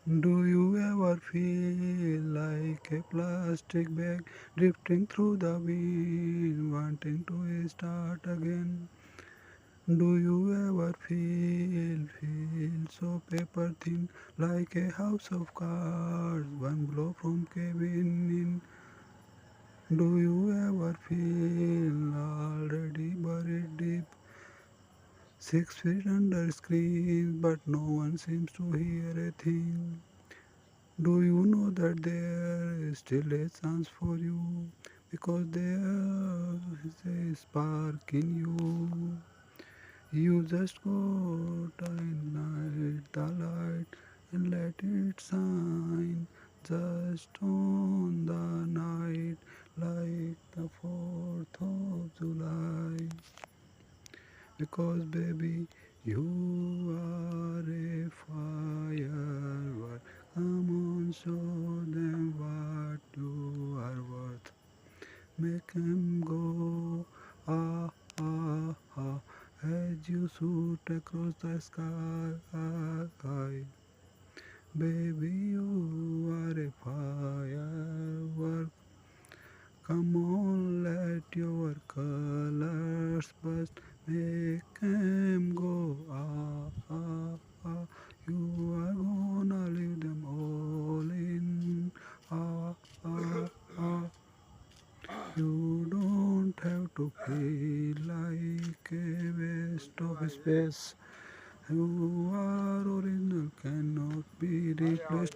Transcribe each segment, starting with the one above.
Do you ever feel like a plastic bag drifting through the wind, wanting to start again? Do you ever feel so paper thin, like a house of cards, one blow from caving in? Do you ever feel already buried deep, 6 feet under screens, but no one seems to hear a thing? Do you know that there is still a chance for you? Because there is a spark in you. You just go to ignite the light and let it shine just on the night like the 4th of July. Because baby, you are a firework. Come on, show them what you are worth. Make 'em go ah ah ah as you shoot across the sky. Baby, you are a firework. Come on, let your colors burst. Make 'em go ah ah ah. You are gonna leave them all in ah ah ah. You don't have to feel like a waste of space. You are original, cannot be replaced.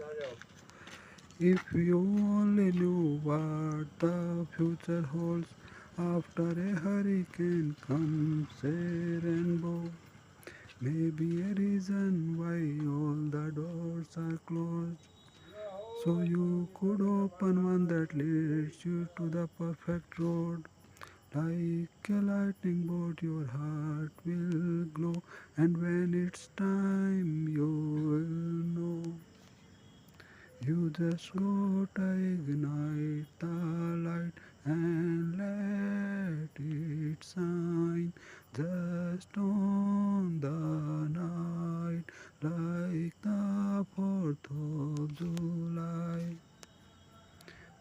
If you only knew what the future holds, after a hurricane comes a rainbow. Maybe a reason why all the doors are closed. So you could open one that leads you to the perfect road. Like a lightning bolt, your heart will glow, and when it's time, you will know. You just go to ignite the light and let it shine just on the night, like the 4th of July.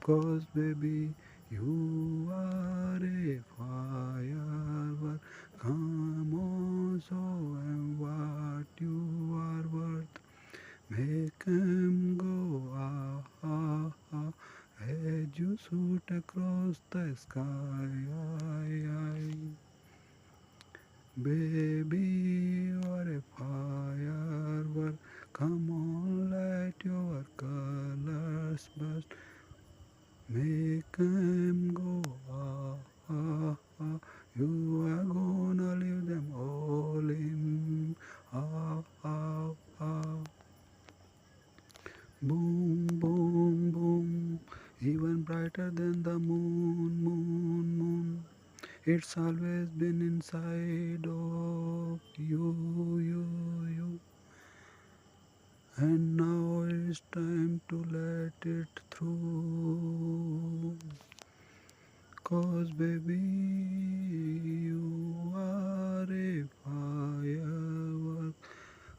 'Cause baby, you are a firework. Come on, show 'em what you are worth. Make 'em go ah ah ah as you shoot across the sky. Baby, you are a firework. Come on, let your colors burst. Make 'em go ah ah ah. You are gonna leave them all in ah ah ah. Boom, boom, boom. Even brighter than the moon. It's always been inside of you. And now it's time to let it through. 'Cause baby, you are a firework.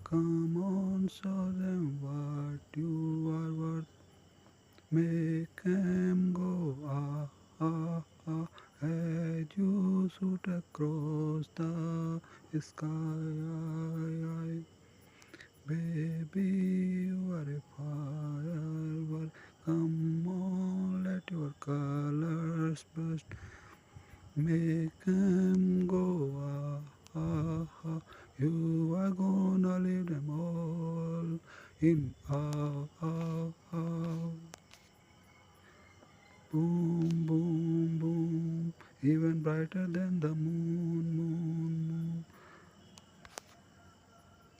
Come on, show them what you are worth. Make 'em go ah ah ah as you shoot across the sky. Baby, you are a firework. Come on, let your colors burst. Make 'em go ah ah ah. You are gonna leave them all in ah ah ah. Boom, boom, boom. Even brighter than the moon.